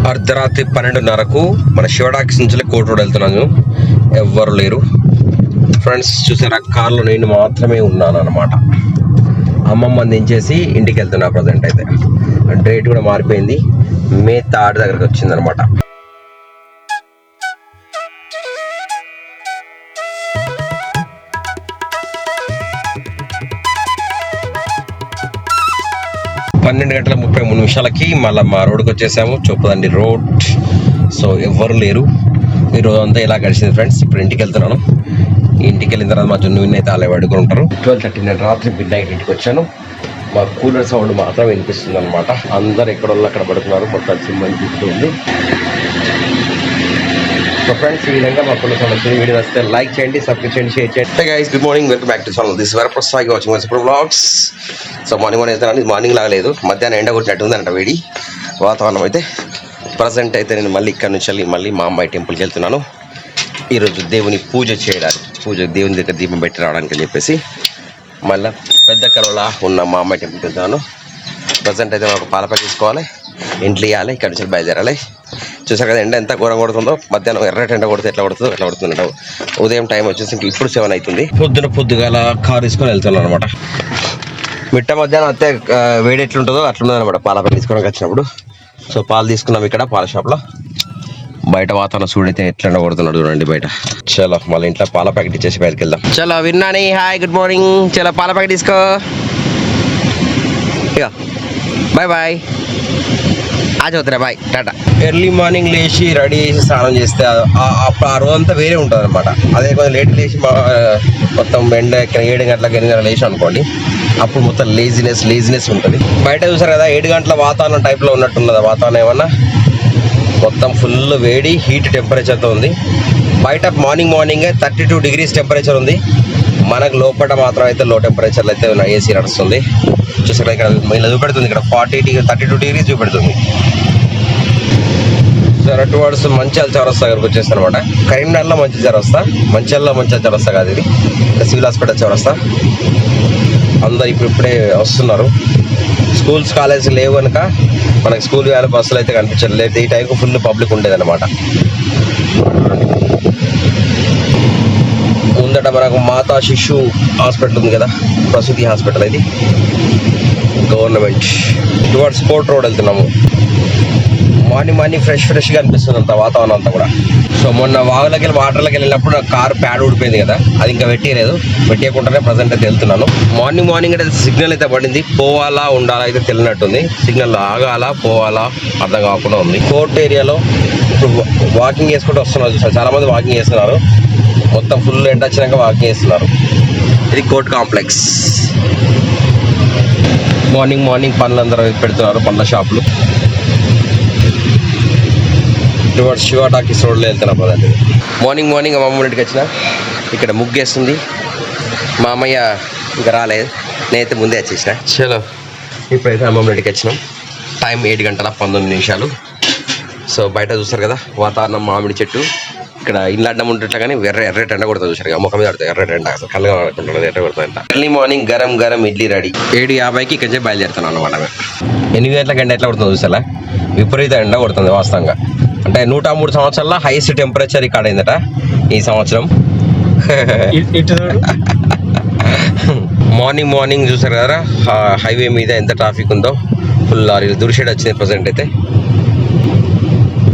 అర్ధరాత్రి 12:30కు మన శివడాక్స్ నుంచి కోట రోడ్ వెళ్తున్నాను. ఎవ్వరు లేరు ఫ్రెండ్స్. చూసారా, కార్లో నేను మాత్రమే ఉన్నాను అనమాట. అమ్మమ్మని దించేసి ఇంటికి వెళ్తున్నా ప్రజెంట్ అయితే. డేట్ కూడా మారిపోయింది, మే 3 దగ్గరకు వచ్చిందనమాట. పన్నెండు గంటల 33 నిమిషాలకి మళ్ళీ మా రోడ్కి వచ్చేసాము. చొప్పదండి రోడ్. సో ఎవ్వరు లేరు. ఈ రోజు అంతా ఇలా గడిచింది ఫ్రెండ్స్. ఇప్పుడు ఇంటికి వెళ్తున్నాను. ఇంటికి వెళ్ళిన తర్వాత మా జున్ను విన్ అయితే అలా పడుకుని ఉంటారు. 12:30 రాత్రి మిడ్నైట్ ఇంటికి వచ్చాను. మా కూలర్ సౌండ్ మాత్రం వినిపిస్తుంది అనమాట. అందరు ఎక్కడోళ్ళు అక్కడ పడుకున్నారు. మొత్తం సింబల్ చూస్తుంది. సో ఫ్రెండ్స్, ఈ విధంగా మా కూలర్ సౌండ్ వచ్చింది. వీడియో వస్తే లైక్ చేయండి, సబ్స్క్రైబ్ చేయండి, షేర్ చేయండి. Hey guys, good morning, welcome back to channel. This Varaprasad watching my super vlogs. So morning వేస్తాను. ఇది మార్నింగ్ లాగలేదు, మధ్యాహ్నం ఎండ కొట్టినట్టు ఉందంట వేడి వాతావరణం అయితే. ప్రజెంట్ అయితే నేను మళ్ళీ ఇక్కడ నుంచి మళ్ళీ మా అమ్మాయి టెంపుల్కి వెళ్తున్నాను. ఈరోజు దేవుని పూజ చేయడానికి, దేవుని దగ్గర దీపం పెట్టి రావడానికి అని చెప్పేసి మళ్ళీ పెద్ద కలవలా ఉన్న మా అమ్మాయి టెంపుల్కి వెళ్తున్నాను. ప్రజెంట్ అయితే మాకు పాలపై తీసుకోవాలి, ఇంట్లో ఇవ్వాలి, ఇక్కడ నుంచి బయలుదేరాలి. చూసారు కదా ఎండ ఎంత ఘోరం కొడుతుందో. మధ్యాహ్నం ఎర్రటి ఎండ కొడితే ఎట్లా కొడుతుందంట. ఉదయం టైం వచ్చేసి ఇంక ఇప్పుడు 7 అవుతుంది. పొద్దుగాల కారు తీసుకొని వెళ్తున్నాను అనమాట. మిట్ట మధ్యాహ్నం అయితే వేడి ఎట్లుంటుందో అట్లుంటుంది అనమాట పాలపై తీసుకోవడానికి వచ్చినప్పుడు. సో పాలు తీసుకున్నాం ఇక్కడ పాల షాప్లో. బయట వాతావరణం చూడైతే ఎట్లా కొడుతున్నాడు చూడండి బయట. చలో మళ్ళీ ఇంట్లో పాల ప్యాకెట్ ఇచ్చేసి బయటకు వెళ్దాం. చలో విన్నాని, హాయ్, గుడ్ మార్నింగ్. చలో పాల ప్యాకెట్ తీసుకో. ఇక బాయ్ బాయ్, ఆచవుతురా, బాయ్, టాటా. ఎర్లీ మార్నింగ్ లేచి రెడీ చేసి స్నానం చేస్తే అప్పుడు ఆ రోజంతా వేరే ఉంటుంది అనమాట. అదే కొంచెం లేట్ లేచి మొత్తం ఎండ 7 గంటలకు 8 గంటలకు లేచి అనుకోండి, అప్పుడు మొత్తం లేజినెస్ ఉంటుంది. బయట చూసారు కదా 7 గంటల వాతావరణం టైప్లో ఉన్నట్టున్నది. వాతావరణం ఏమన్నా మొత్తం ఫుల్ వేడి, హీట్ టెంపరేచర్తో ఉంది. బయట మార్నింగే 32 degrees టెంపరేచర్ ఉంది. మనకు లోపల మాత్రం అయితే లో టెంపరేచర్లో అయితే ఏసీ నడుస్తుంది. చూసారు ఇక్కడ ఇలా చూపెడుతుంది, ఇక్కడ 32 degrees చూపెడుతుంది. సరే టువర్డ్స్ మంచిర్యాల చౌరస్తా దగ్గరకు వచ్చేస్తాను అనమాట. కరీంనగర్లో మంచిర్యాలలో మంచిర్యాల చౌరస్తా కాదు, ఇది సివిల్ హాస్పిటల్ చౌరస్తా. అందరు ఇప్పుడే వస్తున్నారు. స్కూల్స్ కాలేజ్ లేవు కనుక మనకి స్కూల్ వ్యాన్ బస్సులు అయితే కనిపించలేదు. ఈ టైంకి ఫుల్ పబ్లిక్ ఉండేది అనమాట. ముందట మనకు మాతా శిశు హాస్పిటల్ ఉంది కదా, ప్రసూతి హాస్పిటల్. ఇది గవర్నమెంట్. టువర్డ్స్ కోర్ట్ రోడ్ వెళ్తున్నాము. మార్నింగ్ ఫ్రెష్గా అనిపిస్తుంది అంత వాతావరణం అంతా కూడా. సో మొన్న వాటర్లోకి వెళ్ళినప్పుడు నాకు కారు ప్యాడ్ ఊడిపోయింది కదా, అది ఇంకా పెట్టేయకుండానే ప్రజెంట్ అయితే వెళ్తున్నాను. మార్నింగ్ అయితే సిగ్నల్ అయితే పడింది. పోవాలా ఉండాలా అయితే తెలియనట్టుంది. సిగ్నల్ ఆగాలా పోవాలా అర్థం కాకుండా ఉంది. కోర్ట్ ఏరియాలో ఇప్పుడు వాకింగ్ చేసుకుంటూ వస్తున్నారు. చాలా మంది వాకింగ్ చేస్తున్నారు. మొత్తం ఫుల్ ఎండ వచ్చినాక వాకింగ్ చేస్తున్నారు. ఇది కోర్ట్ కాంప్లెక్స్. మార్నింగ్ పనులు అందరూ పెడుతున్నారు, పండ్ల షాపులు. టువర్డ్స్ శివ టాకీస్ రోడ్లో వెళ్తున్నా పదండి. మార్నింగ్ అమ్మమ్మ ఇంటికి వచ్చిన, ఇక్కడ ముగ్గేస్తుంది. మా అమ్మయ్య ఇంకా రాలేదు, నేనైతే ముందే వచ్చేసిన. చలో ఇప్పుడైతే అమ్మమ్మ ఇంటికి వచ్చినాం. టైం 7:19. సో బయట చూస్తారు కదా వాతావరణం, మామిడి చెట్టు. ఇక్కడ ఇల్లు అడ్డం ఉంటుంటా కానీ ఎర్రటి ఎండ కొడుతుంది. చూసారు ముఖం మీద పడుతుంది ఎర్రటి ఎండ, అసలు కళ్ళగా పడుకుంటుంది, ఎర్ర కొడుతుంది. ఎర్లీ మార్నింగ్ గరం ఇడ్లీ రెడీ. 7:50కి ఇక్కడ నుంచి బయలుదేరుతాను అనమాట. 8 గంటలకు ఎండ ఎట్లా కొడుతుంది చూసారా, విపరీత ఎండ కొడుతుంది వాస్తవంగా. అంటే 103 సంవత్సరాల్లో హైయెస్ట్ టెంపరేచర్ రికార్డ్ అయిందట ఈ సంవత్సరం. మార్నింగ్ చూసారు కదా హైవే మీద ఎంత ట్రాఫిక్ ఉందో. ఫుల్ లారీలు దురిషేడ్ వచ్చింది ప్రజెంట్ అయితే.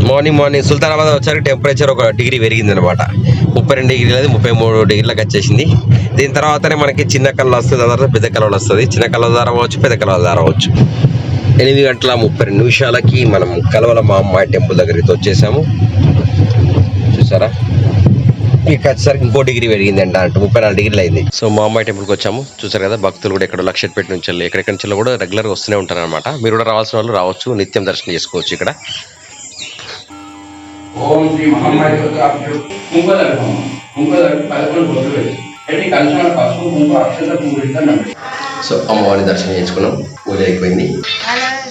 మార్నింగ్ సుల్తానాబాద్ వచ్చాక టెంపరేచర్ 1 డిగ్రీ పెరిగింది అనమాట. 32 డిగ్రీలు 33 డిగ్రీలకు వచ్చేసింది. దీని తర్వాతనే మనకి చిన్న కళ్ళు వస్తుంది, తర్వాత పెద్ద కలవలు వస్తుంది. చిన్న కలవ ద్వారా అవ్వచ్చు, పెద్ద కలవ ద్వారా అవ్వచ్చు. 8:32 మనం కలవల మా అమ్మాయి టెంపుల్ దగ్గరికి వచ్చేసాము. చూసారా, ఇక్కడ వచ్చేసరికి ఇంకో డిగ్రీ పెరిగింది అంట, 34 డిగ్రీలు అయింది. సో మా అమ్మాయి టెంపుల్కి వచ్చాము. చూసారు కదా భక్తులు కూడా ఎక్కడో లక్షపేట నుంచి ఎక్కడెక్కడి నుంచి కూడా రెగ్యులర్గా వస్తూనే ఉంటారు అనమాట. మీరు కూడా రావాల్సిన వాళ్ళు రావచ్చు, నిత్యం దర్శనం చేసుకోవచ్చు ఇక్కడ. ఓం శ్రీ మహమ్మాయి సో అమ్మవారిని దర్శనం చేసుకున్నాం, పూజ అయిపోయింది.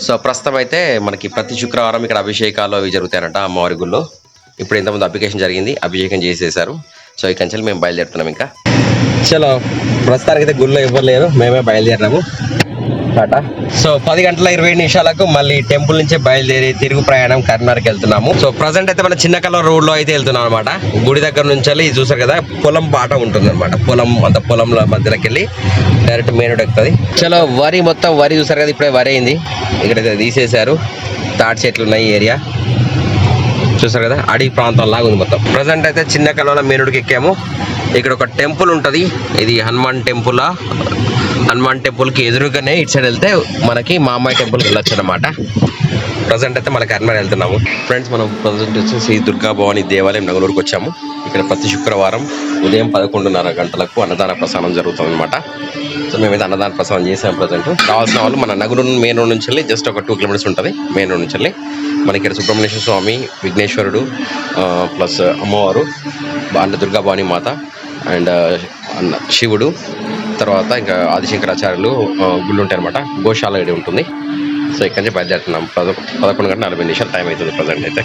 సో ప్రస్తుతం అయితే మనకి ప్రతి శుక్రవారం ఇక్కడ అభిషేకాలు అవి జరుగుతాయన్నట అమ్మవారి గుళ్ళో. ఇప్పుడు ఇంతకుముందు అప్లికేషన్ జరిగింది, అభిషేకం చేసేసారు. సో ఇక్కడి నుంచి మేము బయలుదేరుతున్నాం. ఇంకా చలో ప్రస్తుతానికి అయితే గుళ్ళో ఇవ్వలేరు, మేమే బయలుదేరినాము. టాటా. సో 10:20 మళ్ళీ టెంపుల్ నుంచి బయలుదేరి తిరుగు ప్రయాణం కరీంనగర్కి వెళ్తున్నాము. సో ప్రజెంట్ అయితే మన చిన్న కలర్ రోడ్ లో అయితే వెళ్తున్నాం అనమాట. గుడి దగ్గర నుంచి వెళ్ళి చూసారు కదా పొలం బాట ఉంటుంది అనమాట. పొలంలో మధ్యలోకి వెళ్ళి డైరెక్ట్ మెయిన్ రోడ్ ఎక్కుతుంది. చలో వరి మొత్తం వరి చూసారు కదా, ఇప్పుడే వరి అయింది. ఇక్కడ తీసేశారు, తాటి చెట్లు ఉన్నాయి ఏరియా చూసారు కదా, అడవి ప్రాంతం లాగా ఉంది మొత్తం. ప్రజెంట్ అయితే చిన్న కలవల మెయిన్ రోడ్కి ఎక్కాము. ఇక్కడ ఒక టెంపుల్ ఉంటుంది, ఇది హనుమాన్ టెంపుల్. హనుమాన్ టెంపుల్కి ఎదురుగానే ఇటు సైడ్ వెళ్తే మనకి మామయ్య టెంపుల్కి వెళ్ళొచ్చు అనమాట. ప్రజెంట్ అయితే మన కరీంనగర్ వెళ్తున్నాము. ఫ్రెండ్స్ మనం ప్రజెంట్ వచ్చేసి దుర్గా భవాని దేవాలయం నగలూరుకి వచ్చాము. ఇక్కడ ప్రతి శుక్రవారం ఉదయం 11:30 గంటలకు అన్నదాన ప్రసాదం జరుగుతుంది అనమాట. సో మేమైతే అన్నదాన ప్రసాదం చేసాం. ప్రజెంట్ కావాల్సిన వాళ్ళు మన నగలూరు మెయిన్ రోడ్ నుంచి వెళ్ళి జస్ట్ ఒక 2 కిలోమీటర్స్ ఉంటుంది. మెయిన్ రోడ్ నుంచి వెళ్ళి మనకి ఇక్కడ సుబ్రహ్మణ్యేశ్వర స్వామి, విఘ్నేశ్వరుడు ప్లస్ అమ్మవారు, దుర్గా భవాని మాత అండ్ శివుడు, తర్వాత ఇంకా ఆదిశంకరాచార్యులు గుళ్ళు ఉంటాయి అనమాట. గోశాల ఇది ఉంటుంది. సో ఇక్కడి నుంచి బయలుదేరుతున్నాం. 11:40 టైం అవుతుంది ప్రజెంట్ అయితే.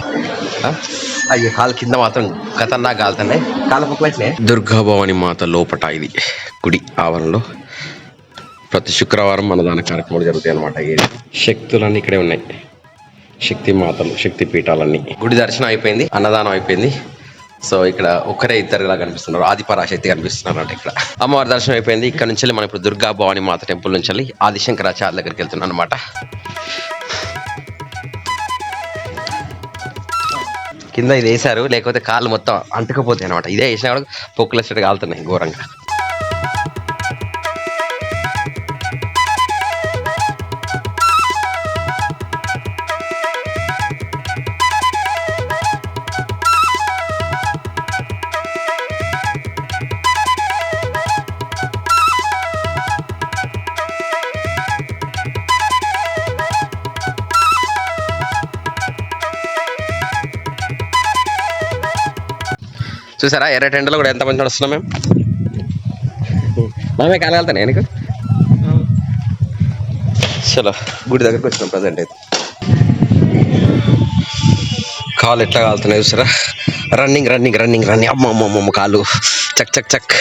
అయ్యో కాలు కింద మాత్రం ఖతర్నా కాలుతున్నాయి, కాలు పక్కలే. దుర్గా భవాని మాత లోపట ఇది గుడి ఆవరణలో ప్రతి శుక్రవారం అన్నదాన కార్యక్రమాలు జరుగుతాయి అనమాట. ఈ శక్తులన్నీ ఇక్కడే ఉన్నాయి, శక్తి మాతలు, శక్తి పీఠాలన్నీ. గుడి దర్శనం అయిపోయింది, అన్నదానం అయిపోయింది. సో ఇక్కడ ఒక్కరే ఇద్దరులా కనిపిస్తున్నారు, ఆదిపరాశక్తి కనిపిస్తున్నారు అంటే. ఇక్కడ అమ్మవారి దర్శనం అయిపోయింది. ఇక్కడ నుంచి మనం ఇప్పుడు దుర్గా భవాని మాత టెంపుల్ నుంచి వెళ్ళి ఆదిశంకరాచార్య దగ్గరికి వెళ్తున్నాం అనమాట. కింద ఇది వేసారు, లేకపోతే కాళ్ళు మొత్తం అంటుకపోతాయి అనమాట. ఇదే వేసినా కూడా పొక్కులు వచ్చేట్టు కాలుతున్నాయి ఘోరంగా. చూసారా ఎర్ర టెండలో కూడా ఎంతమంది నడుస్తున్నాం మేము. మనమే కాలగలుగుతాను నీకు. చలో గుడి దగ్గరకు వచ్చినాం. ప్రజెంట్ అయితే కాలు ఎట్లా కాలుతున్నాయి చూసారా, రన్నింగ్ రన్నింగ్ రన్నింగ్ రన్నింగ్. అమ్మమ్మ కాలు చక్ చక్ చక్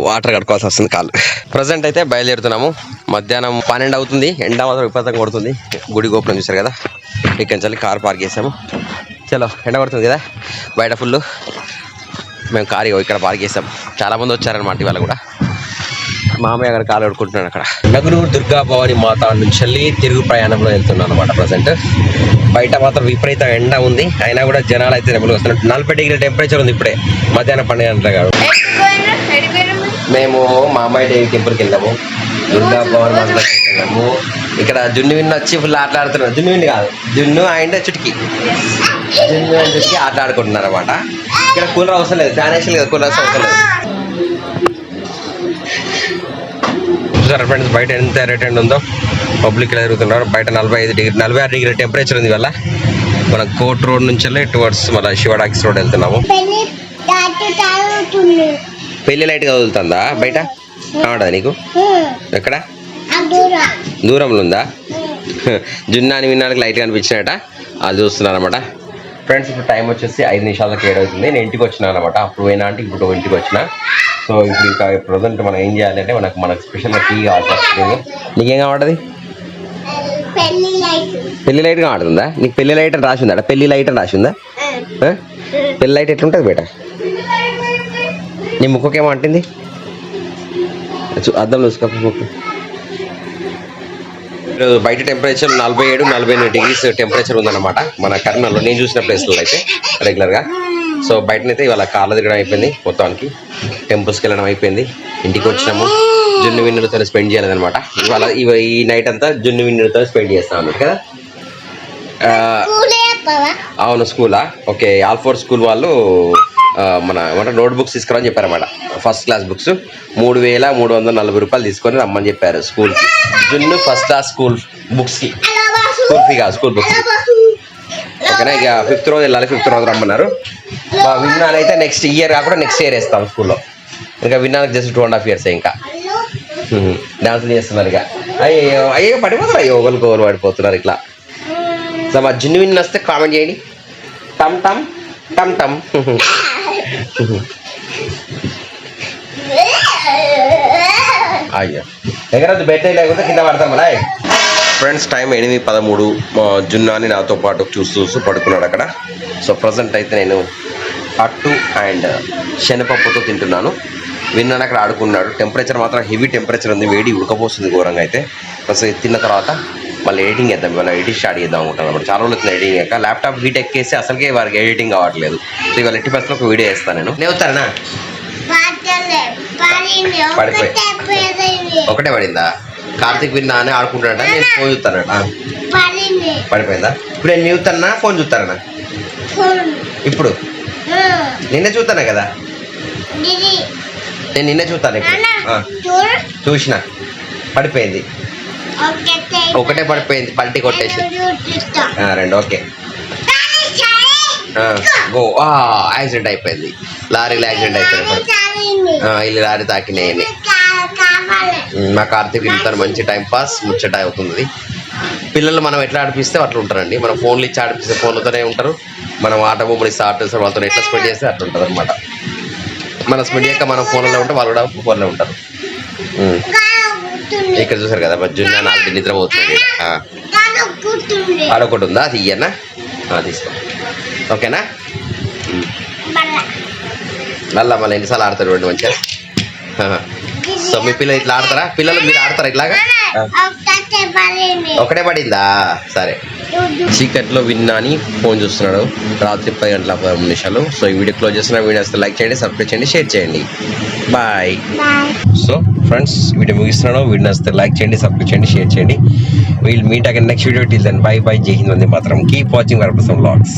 వాటర్ కట్టుకోవాల్సి వస్తుంది కాలు. ప్రజెంట్ అయితే బయలుదేరుతున్నాము. మధ్యాహ్నం 12 అవుతుంది, ఎండ మాత్రం విపరీతంగా కొడుతుంది. గుడి గోపురం చూసారు కదా, ఇక్కడి నుంచి కార్ పార్క్ చేసాము. చలో ఎండ పడుతుంది కదా బయట ఫుల్, మేము కారు ఇక్కడ పార్క్ చేసాం. చాలామంది వచ్చారనమాట ఇవాళ కూడా. మామయ్య గారు కాలు ఆడుకుంటున్నాడు అక్కడ. నగలూరు దుర్గా భవాని మాత నుంచి వెళ్ళి తిరుగు ప్రయాణంలో వెళ్తున్నాను అనమాట. ప్రజెంట్ బయట మాత్రం విపరీత ఎండ ఉంది, అయినా కూడా జనాలు అయితే వస్తున్నారు. 40 డిగ్రీ టెంపరేచర్ ఉంది ఇప్పుడే, మధ్యాహ్నం 12 గంటల. మేము మామయ్య టెంపుల్కి వెళ్ళాము, దుర్గా భవాని మాతకి వెళ్ళాము. ఇక్కడ జున్ను విన్ను వచ్చి ఫుల్ ఆటలాడుతున్నారు. జున్ను విన్ను కాదు, జున్ను అండ్ చుటికి, జున్ను అండ్ చుటికి ఆటలాడుకుంటున్నారు అనమాట. ఇక్కడ కూలర్ అవసరం లేదు, ఫ్యాన్ వేసి లేదు, కూలర్ అవసరం లేదు. చూసారా ఫ్రెండ్స్ బయట ఎంత రేట్ ఉందో, పబ్లిక్ ఇలా తిరుగుతున్నారు. బయట 46 డిగ్రీ టెంపరేచర్ ఉంది వల్ల. మనం కోర్ట్ రోడ్ నుంచి వెళ్ళి టువర్డ్స్ మన శివడాక్స్ రోడ్ వెళ్తున్నాము. పెళ్లి లైట్గా వదులుతుందా బయట, కావడా నీకు? ఎక్కడ దూరంలో ఉందా? జున్నాని విన్నానికి లైట్ కనిపించినట అది చూస్తున్నారు అనమాట. ఫ్రెండ్స్ ఇప్పుడు టైం వచ్చేసి 5 నిమిషాలకు 7 అవుతుంది. నేను ఇంటికి వచ్చినా అనమాట. అప్పుడు పోయినా అంటే ఇప్పుడు ఇంటికి వచ్చిన. సో ఇప్పుడు ఇంకా ప్రజెంట్ మనం ఏం చేయాలంటే మనకు స్పెషల్గా టీ కావాలి. నీకేం కావాలి? పెళ్లి లైట్ కావాడుతుందా నీకు? పెళ్లి లైట్ అని రాసి ఉందా? పెళ్లి లైట్ అని రాసి ఉందా? పెళ్లి లైట్ ఎట్లుంటుంది బేట? నీ ముక్కుకేమో అంటుంది, అద్దంలో చూసుకో ముక్కు. బయట టెంపరేచర్ 47-48 డిగ్రీస్ టెంపరేచర్ ఉందన్నమాట మన కరీంనగర్లో, నేను చూసిన ప్లేస్లో అయితే రెగ్యులర్గా. సో బయటనైతే ఇవాళ కార్లో తిరగడం అయిపోయింది, మొత్తానికి టెంపుల్స్కి వెళ్ళడం అయిపోయింది. ఇంటికి వచ్చినాము, జున్ను విన్నులతో స్పెండ్ చేయలేదన్నమాట. ఇవాళ ఈ నైట్ అంతా జున్ను విన్నులతో స్పెండ్ చేస్తాం అన్నట్టు కదా. అవును స్కూలా? ఓకే. ఆల్4 స్కూల్ వాళ్ళు మన నోట్ బుక్స్ తీసుకురని చెప్పారన్నమాట. ఫస్ట్ క్లాస్ బుక్స్ 3,340 రూపాయలు తీసుకొని రమ్మని చెప్పారు స్కూల్కి. జున్ను ఫస్ట్ క్లాస్ స్కూల్ బుక్స్కి, స్కూల్ ఫీ కాదు, స్కూల్ బుక్స్. ఓకేనా? ఇక 5th రోజు వెళ్ళాలి, 5th రోజు రమ్మన్నారు. విన్నాను అయితే నెక్స్ట్ ఇయర్ కాకుండా నెక్స్ట్ ఇయర్ వేస్తాం స్కూల్లో. ఇంకా విన్నాను జస్ట్ 2.5 years ఇంకా డాన్సులు చేస్తున్నారు. ఇక అయ్యో పడిపోతారు, అయ్యో ఒకరు పడిపోతున్నారు ఇట్లా. సో మా జున్ను విన్ వస్తే కామెంట్ చేయండి. టమ్ టమ్ టమ్ టమ్. అయ్యో ఎగరద్దు బెడ్ లేకపోతే కింద పడతాం మళ్ళీ. Friends time 8:13. జున్నాని నాతో పాటు చూస్తూ పడుకున్నాడు అక్కడ. సో ప్రజెంట్ అయితే నేను అట్టు అండ్ శనగపప్పుతో తింటున్నాను. విన్నాను అక్కడ ఆడుకున్నాడు. టెంపరేచర్ మాత్రం హెవీ టెంపరేచర్ ఉంది, వేడి ఉడకపోస్తుంది ఘోరంగా. అయితే అసలు తిన్న తర్వాత మళ్ళీ ఎడిటింగ్ చేద్దాం, ఇవాళ ఎడిట్ స్టార్ట్ చేద్దాం అనుకుంటాను అనమాట. చాలా రోజులు అవుతుంది ఎడిటింగ్ అయ్యాక. ల్యాప్టాప్ హీట్ ఎక్కేసి అసలుకే వారికి ఎడిటింగ్ కావట్లేదు. సో ఇవాళ ఎట్టి పరిస్థితుల్లో ఒక వీడియో వేస్తాను నేను. లేవుతారనా? ఒకటే పడిందా? కార్తీక్ విన్నా అని ఆడుకుంటాడట, నేను ఫోన్ చూస్తానట. పడిపోయిందా? ఇప్పుడు నేను చూస్తానా ఫోన్ చూస్తానా? ఇప్పుడు నిన్నే చూస్తానా కదా, నేను నిన్నే చూస్తాను. ఇప్పుడు చూసిన పడిపోయింది, ఒకటే పడిపోయింది, పల్టీ కొట్టేసి. రెండు ఓకే. గో యాక్సిడెంట్ అయిపోయింది, లారీలో యాక్సిడెంట్ అయిపోయింది. ఇల్లు లారీ తాకినాయని. మా కార్తీక్ ఇంటారు, మంచి టైం పాస్ ముచ్చట అవుతుంది. పిల్లలు మనం ఎట్లా ఆడిపిస్తే అట్లా ఉంటారండి. మనం ఫోన్లు ఇచ్చి ఆడిపిస్తే ఫోన్లతోనే ఉంటారు, మనం ఆట బొమ్మలు ఇస్తే ఆట వాళ్ళతో ఎట్లా స్పెండ్ చేస్తే అట్లా ఉంటుంది అనమాట. మనం స్పెండ్ చేయక మనం ఫోన్లో ఉంటే వాళ్ళు కూడా ఫోన్లో ఉంటారు. ఇక్కడ చూసారు కదా జున్నా నాలుగు నిద్రపోతుంది. ఆడొకటి ఉందా, అది ఇయ్యనా? తీసుకో, ఓకేనా? మళ్ళీ ఎన్నిసార్లు ఆడతారు చూడండి మంచిగా. సో మీ పిల్లలు ఇట్లా ఆడతారా? పిల్లలు మీరు ఆడతారా ఇట్లాగా? ఒకటే పడిందా? సరే. చీకట్లో విన్నాని ఫోన్ చూస్తున్నాడు, రాత్రి 10:13. సో ఈ వీడియో క్లోజ్ చేస్తున్నా. వీడియో వస్తే లైక్ చేయండి, సబ్స్క్రైబ్ చేయండి, షేర్ చేయండి. బాయ్. సో ఫ్రెండ్స్ వీడియో ముగిస్తున్నాను. వీడియో వస్తే లైక్ చేయండి, సబ్స్క్రైబ్ చేయండి, షేర్ చేయండి. Will meet again next video. Till then bye bye. Jai Hind, వందే మాతరం. Keep watching Varaprasad vlogs.